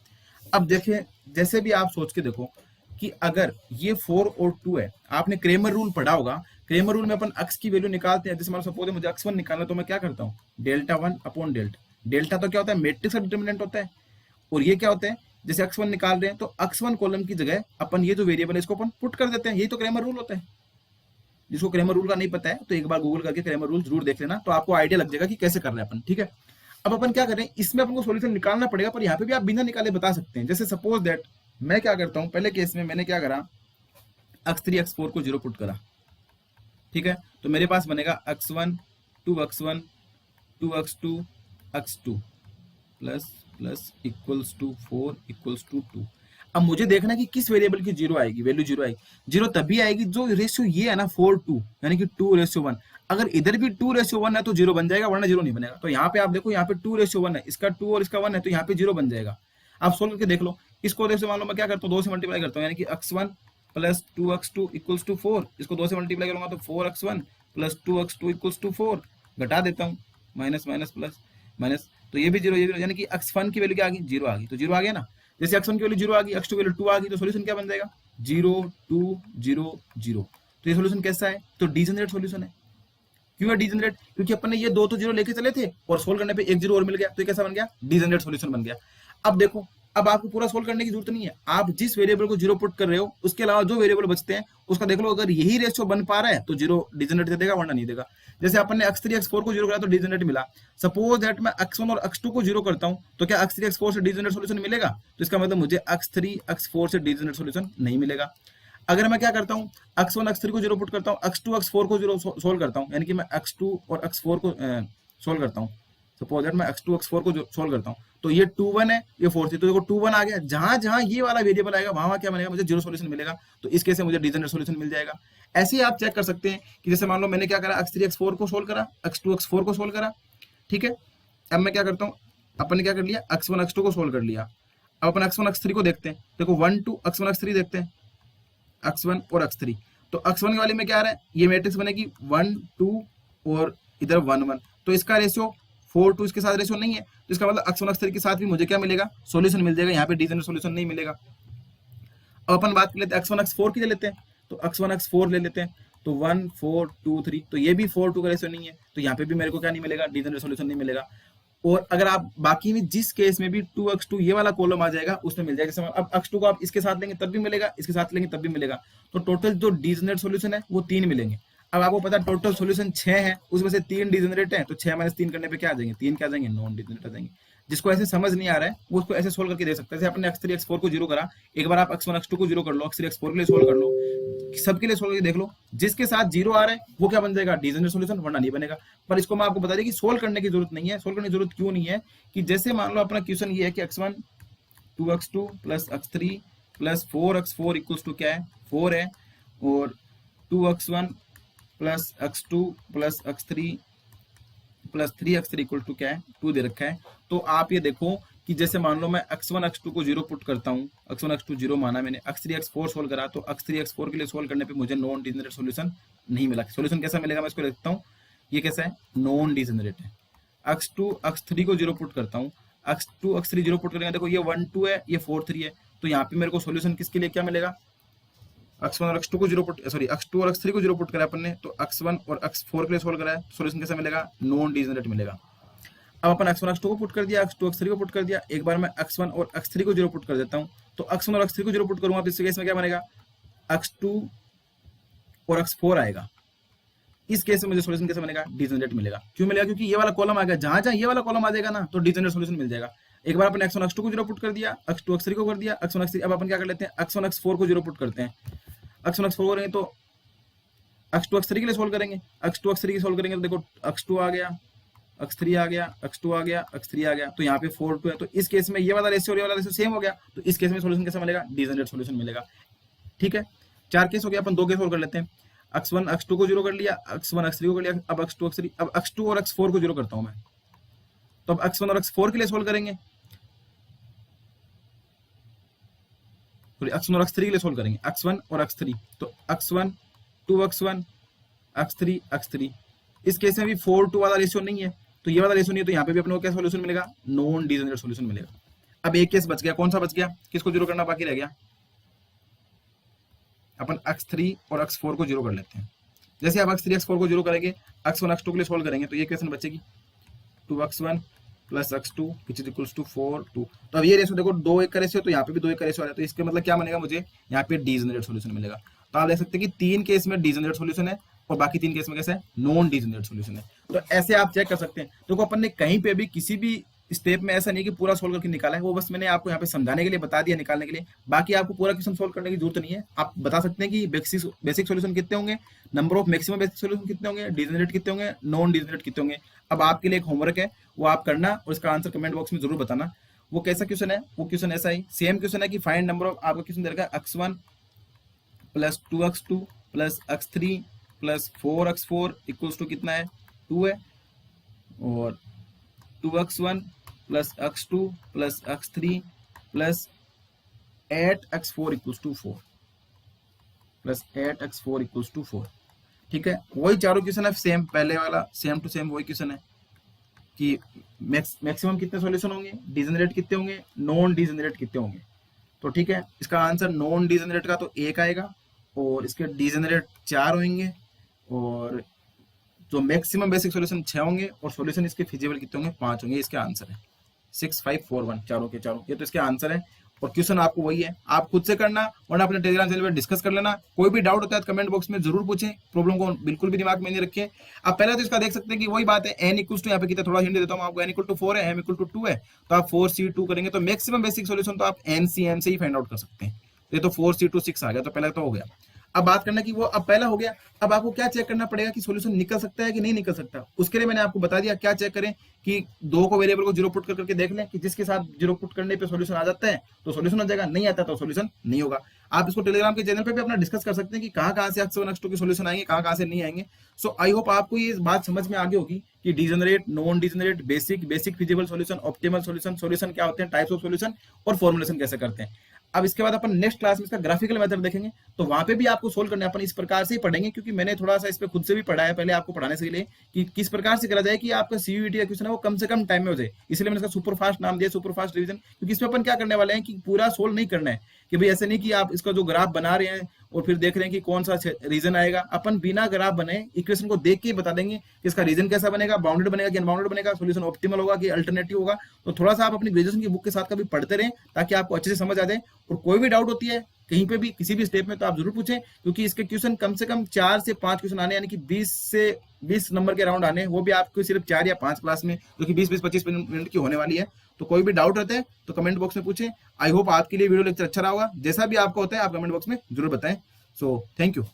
Speaker 1: अब देखिए, जैसे भी आप सोच के देखो कि अगर ये 4 और 2 है, आपने क्रेमर रूल पढ़ा होगा। क्रेमर रूल में अपन x की वैल्यू निकालते हैं। जैसे मान सपोज मुझे x1 निकालना, तो मैं क्या करता हूँ, डेल्टा 1 अपॉन डेल्टा। डेल्टा तो क्या होता है, मैट्रिक्स का डिटरमिनेंट होता है, और ये क्या होता है, जैसे x1 निकाल रहे हैं तो x1 कॉलम की जगह अपन ये जो वेरिएबल है इसको अपन पुट कर देते हैं। यही तो क्रेमर रूल होता है। जिसको क्रेमर रूल का नहीं पता है तो एक बार गूगल करके क्रेमर रूल जरूर देख लेना, तो आपको आइडिया लग जाएगा कि कैसे कर रहे हैं अपन, ठीक है। अब अपन क्या करें, इसमें अपन को सॉल्यूशन निकालना पड़ेगा, पर यहाँ पे भी आप बिना निकाले बता सकते हैं। जैसे सपोज दैट मैं क्या करता हूँ, पहले केस में मैंने क्या करा, x3 x4 को जीरो पुट करा, ठीक है। तो मेरे पास बनेगा x1 2x1 2x2 x2 plus plus equals to 4 equals to 2। अब मुझे देखना है कि किस वेरिएबल की जीरो आएगी, वैल्यू जीरो आएगी। जीरो तभी आएगी जो रेशियो ये है ना 4:2, यानी कि 2:1। अगर इधर भी 2:1 है तो जीरो बन जाएगा, वरना जीरो नहीं बनेगा। तो यहाँ पे आप देखो, यहाँ पे 2:1 है, इसका 2 और इसका 1 है, तो यहाँ पे जीरो बन जाएगा। आप सोल्व करके देख लो। इसको जैसे मान लो मैं क्या करता हूँ, 2 से मल्टीप्लाई करता हूँ, यानी कि x1 plus 2x2 equals to 4। इसको 2 से मल्टीप्लाई करूंगा तो 4x1 plus 2x2 equals to 4। घटा देता हूँ, माइनस माइनस प्लस माइनस, तो ये भी जीरो, ये भी, यानी कि x1 की वैल्यू क्या आ गई, जीरो आ गई। तो जीरो आ गया ना। जैसे x1 की वैल्यू जीरो आ गई, x2 की वैल्यू 2 आ गई, तो सॉल्यूशन क्या बन जाएगा, 0 2 0 0। तो ये सॉल्यूशन कैसा है, तो डीजेनरेट सॉल्यूशन है। क्यों है डीजेनरेट, क्योंकि अपन ने ये दो तो जीरो लेके चले थे और सोल्व करने पे एक जीरो और मिल गया, तो ये कैसा बन गया, डीजेनरेट सॉल्यूशन बन गया। अब देखो, अब आपको पूरा सोल्व करने की जरूरत नहीं है। आप जिस वेरिएबल को जीरो पुट कर रहे हो उसके अलावा जो वेरिएबल बचते हैं उसका देख लो, अगर यही रेशियो बन पा रहा है तो जीरो डीजेनरेट दे देगा, वरना नहीं देगा। जैसे अपन ने x3 x4 को जीरो करा तो डीजेनरेट मिला। सपोज दैट मैं x1 और x2 को जीरो करता हूं, तो क्या x3 x4 से डीजेनरेट सॉल्यूशन मिलेगा, तो इसका मतलब मुझे x3 x4 से डीजेनरेट सॉल्यूशन नहीं मिलेगा। अगर मैं क्या करता हूँ, x1 x3 को जीरो पुट करता हूँ, x2 x4 को जीरो सोल्व करता हूँ, यानी कि मैं x2 और x4 को सोल्व करता हूँ। सपोज दैट मैं x2 x4 को सोल्व करता हूँ, तो ये 2 1 है, ये 4 थी, तो देखो 2 1 आ गया। जहां जहां ये वाला वेरिएबल आएगा वहां क्या बनेगा, मुझे जीरो सॉल्यूशन मिलेगा। तो इस केस में मुझे डीजेनरेट सॉल्यूशन मिल जाएगा। ऐसे ही आप चेक कर सकते हैं कि जैसे मान लो मैंने क्या करा, x3 x4 को सोल्व करा, x2 x4 को सोल्व करा, ठीक है। अब मैं क्या करता हूँ, अपन ने क्या कर लिया, x1 x2 को सोल्व कर लिया। अब अपन x1 x3 को देखते हैं, देखो 1 2 x1 x3 देखते हैं, x1 और x3। तो x1 वाले में क्या आ रहा है, ये मैट्रिक्स बनेगी 1 2 और इधर 1 1, तो इसका रेशियो 4 2 इसके साथ रेशियो नहीं है, तो इसका मतलब x1 x3 के साथ भी मुझे क्या मिलेगा, सॉल्यूशन मिल जाएगा। यहाँ पे डीजेनरेट सॉल्यूशन नहीं मिलेगा। अब अपन बात कर लेते हैं x1 x4 की ले लेते हैं, तो x1 x4 ले लेते हैं, तो 1 4 2 3, तो ये भी 4 2 का रेशियो नहीं है, तो यहाँ पे भी मेरे को क्या नहीं मिलेगा, डीजेनरेट सॉल्यूशन नहीं मिलेगा। और अगर आप बाकी में जिस केस में भी 2x2 ये वाला कॉलम आ जाएगा उसमें मिल जाएगा। जैसे अब x2 को आप इसके साथ लेंगे तब भी मिलेगा, इसके साथ लेंगे तब भी मिलेगा, तो टोटल जो डीजेनरेट सॉल्यूशन है वो 3 मिलेंगे। अब आपको पता है टोटल सॉल्यूशन 6 है, उसमें से 3 डीजेनरेट है, तो 6 - 3 करने पे क्या आ जाएंगे, 3 क्या आ जाएंगे, नॉन डीजेनरेट आ जाएंगे। जिसको ऐसे समझ नहीं आ रहा है वो उसको ऐसे सोल्व करके दे सकता है। जैसे आपने x3 x4 को जीरो करा, एक बार आप x1 x2 को जीरो कर लो, x3 x4 के लिए सोल्व कर लो, सबके लिए सोल्व करके देख लो, जिसके साथ जीरो आ रहा है वो क्या बन जाएगा, डीजेनरेट सॉल्यूशन, वरना नहीं बनेगा। पर इसको मैं आपको बता दें कि सोल्व करने की जरूरत नहीं है। सोल्व करने की जरूरत क्यों नहीं है, कि जैसे मान लो अपना क्वेश्चन ये है कि x1 2x2 plus x3 plus 4x4 equals to क्या है, 4 है, और 2x1 plus x2 plus x3 plus 3x3 equal to क्या है, 2 दे रखा है। तो आप ये देखो कि जैसे मान लो मैं x1 x2 को जीरो पुट करता हूँ, x1 x2 जीरो माना मैंने, x3 x4 सोल्व करा, तो x3 x4 के लिए सोल्व करने पे मुझे नॉन डीजेनरेट सॉल्यूशन नहीं मिला। सॉल्यूशन कैसा मिलेगा, मैं इसको लिखता हूँ, ये कैसा है, नॉन डीजेनरेट है। x2 x3 को जीरो पुट करता हूँ, x2 x3 जीरो पुट करेंगे, देखो ये 1 2 है, ये 4 3 है, तो यहाँ पे मेरे को सॉल्यूशन किसके लिए क्या मिलेगा, x1 और x2 को जीरो पुट सॉरी x2 और x3 को जीरो पुट करा अपन ने, तो x1 और x4 के लिए सोल्व करा है, सोल्यूशन कैसा मिलेगा, नॉन डिजनरेट मिलेगा। अब अपन x1 x2 को पुट कर दिया, x2 x3 को पुट कर दिया, एक बार मैं x1 और x3 को जीरो पुट कर देता हूँ, तो x1 और x3 को जीरो पुट करूंगा तो इस केस में क्या बनेगा, x2 और x4 आएगा। इस केस में मुझे सोल्यूशन कैसे बनेगा, डिजनरेट मिलेगा। क्यों मिलेगा, क्योंकि ये वाला कॉलम आ गया, जहां जहां ये वाला कॉलम आ जाएगा ना तो डिजनरेट सोल्यूशन मिल जाएगा। एक बार अपन x1 x2 को जीरो पुट कर दिया, x2 x3 को कर दिया, x1 x3, अब अपन क्या कर लेते हैं, x1 x4 को जीरो पुट करते हैं। x1 x4 करेंगे तो x2 x3 के लिए सोल्व करेंगे, x2 x3 की सोल्व करेंगे तो देखो x2 आ गया, x3 आ गया, x2 आ गया, x3 आ गया, तो यहाँ पे 4 2 है, तो इस केस में ये वाला रेशियो और ये वाला रेशियो सेम हो गया, तो इस केस में सोल्यूशन कैसा मिलेगा, डिजनरेट सोल्यूशन मिलेगा। ठीक है, 4 केस हो गया, अपन 2 केस सोल्व कर लेते हैं। x1 x2 को जीरो कर लिया, x1 x3 को कर लिया, अब x2 x3, अब x2 और x4 को जीरो करता हूं मैं, तो अब x1 और x4 के लिए सोल्व करेंगे, x1 और x3 के लिए सोल्व करेंगे, x1 और x3, तो x1 2x1 x3 x3, इस केस में भी 4 2 वाला रेशियो नहीं है, तो ये वाला रेशियो नहीं है, तो यहाँ पे भी अपने को क्या सोल्यूशन मिलेगा, नॉन डिजनरेट सोल्यूशन मिलेगा। अब एक केस बच गया, कौन सा बच गया, किसको जीरो करना बाकी रह गया, अपन x3 और x4 को जीरो कर लेते हैं। जैसे आप x3 x4 को जीरो करेंगे, x1 x2 के लिए सोल्व करेंगे, तो ये क्वेश्चन बचेगी 2x1 plus x2 which is equals to 4 2। तो अब ये रेशियो देखो 2 1 का रेशियो, तो यहाँ पे भी 2 1 का रेशियो आ रहा है, तो इसका मतलब क्या बनेगा, मुझे यहाँ पे डिजनरेट सोल्यूशन मिलेगा। तो आप देख सकते हैं कि 3 केस में डिजनरेट सोल्यूशन है और बाकी 3 केस में कैसे नॉन डिजनरेट सोल्यूशन है। तो ऐसे आप चेक कर सकते हैं। देखो अपन ने कहीं पे भी किसी भी स्टेप में ऐसा नहीं कि पूरा सोल्व करके निकाला है, वो बस मैंने आपको यहाँ पे समझाने के लिए बता दिया, निकालने के लिए। बाकी आपको पूरा क्वेश्चन सोल्व करने की जरूरत नहीं है। आप बता सकते हैं कि बेसिक सोल्यूशन कितने होंगे, number of maximum basic solution कितने होंगे, डिजनरेट कितने होंगे, नॉन डिजनरेट कितने होंगे। अब आपके लिए एक होमवर्क है, वो आप करना और इसका आंसर कमेंट बॉक्स में जरूर बताना। वो कैसा क्वेश्चन है, वो क्वेश्चन ऐसा ही सेम क्वेश्चन है कि फाइंड नंबर ऑफ, आपका क्वेश्चन देगा x1 plus 2x2 plus x3 plus 4x4 equals to कितना है, 2 है, और 2x1 plus x2 plus x3 plus 8x4 equals to 4 plus 8x4 equals to 4। ठीक है, वही चारों क्वेश्चन है, सेम पहले वाला, सेम टू सेम वही क्वेश्चन है कि मैक्सिमम कितने सॉल्यूशन होंगे, डिजनरेट कितने होंगे, नॉन डिजनरेट कितने होंगे। तो ठीक है, इसका आंसर नॉन डिजनरेट का तो 1 आएगा और इसके डिजनरेट 4 होंगे, और जो मैक्सिमम बेसिक सॉल्यूशन 6 होंगे, और सॉल्यूशन इसके फिजिबल कितने होंगे, 5 होंगे। इसका आंसर है 6 5 4 1, चारों के चारों, ये तो इसके आंसर है। और क्वेश्चन आपको वही है, आप खुद से करना वरना अपने टेलीग्राम चैनल पर डिस्कस कर लेना। कोई भी डाउट होता है तो कमेंट बॉक्स में जरूर पूछें, प्रॉब्लम को बिल्कुल भी दिमाग में नहीं रखें। आप पहले तो इसका देख सकते हैं कि वही बात है, n इक्वल्स टू, यहाँ पे कितना थोड़ा हिंट देता हूँ आपको, n इक्वल टू 4 है, m इक्वल टू 2 है, तो आप 4c2 करेंगे तो मैक्सिमम बेसिक सॉल्यूशन तो आप NCM से ही फाइंड आउट कर सकते हैं। तो ये तो 4c2 6 आ गया, तो पहले तो हो गया। अब बात करना कि वो अब पहला हो गया, अब आपको क्या चेक करना पड़ेगा कि सॉल्यूशन निकल सकता है कि नहीं निकल सकता। उसके लिए मैंने आपको बता दिया क्या चेक करें कि 2 को वेरिएबल को जीरो पुट करके देख लें कि जिसके साथ जीरो पुट करने पे सॉल्यूशन आ जाता है तो सॉल्यूशन आ जाएगा, नहीं आता तो सॉल्यूशन नहीं होगा। आप इसको टेलीग्राम के चैनल पे भी अपना डिस्कस कर सकते हैं कि कहाँ से x1 x2 के सॉल्यूशन आएंगे, कहाँ से नहीं आएंगे। सो आई होप आपको ये बात समझ में आ गई होगी कि degenerate, non degenerate, basic feasible solution, optimal solution, solution क्या होते हैं, टाइप्स ऑफ सॉल्यूशन, और फॉर्मुलेशन कैसे करते हैं। अब इसके बाद अपन नेक्स्ट क्लास में इसका ग्राफिकल मेथड देखेंगे, तो वहां पे भी आपको सोल्व करना है, अपन इस प्रकार से ही पढ़ेंगे, क्योंकि मैंने थोड़ा सा इस पे खुद से भी पढ़ा है पहले आपको पढ़ाने से लिए कि किस प्रकार से करा जाए कि आपका CUET का क्वेश्चन है वो कम से कम टाइम में हो जाए। इसलिए मैंने इसका सुपर फास्ट नाम दिया, सुपर फास्ट रिवीजन, क्योंकि इसमें अपन क्या करने वाले हैं कि पूरा सोल्व नहीं करना है कि भाई ऐसे नहीं कि आप इसका जो ग्राफ बना रहे हैं और फिर देख रहे हैं कि कौन सा रीजन आएगा। अपन बिना ग्राफ बने इक्वेशन को देख के ही बता देंगे कि इसका रीजन कैसा बनेगा, बाउंडेड बनेगा कि अनबाउंडेड बनेगा, सॉल्यूशन ऑप्टिमल होगा कि अल्टरनेटिव होगा। तो थोड़ा सा आप अपनी ग्रेजुएशन की बुक के साथ कभी पढ़ते रहें ताकि आपको अच्छे से समझ आ जाए। और कोई भी डाउट होती है कहीं पे भी किसी भी स्टेप में तो आप जरूर पूछें, क्योंकि इसके क्वेश्चन कम से कम 4 से 5 क्वेश्चन आने, यानी कि 20 नंबर के राउंड आने, वो भी आपको सिर्फ 4 या 5 क्लास में, जो कि 20-25 मिनट की होने वाली है। तो कोई भी डाउट रहता है तो कमेंट बॉक्स में पूछें। आई होप आपके लिए वीडियो लेक्चर अच्छा रहा होगा। जैसा भी आपको होता है आप कमेंट बॉक्स में जरूर बताएं। So thank you.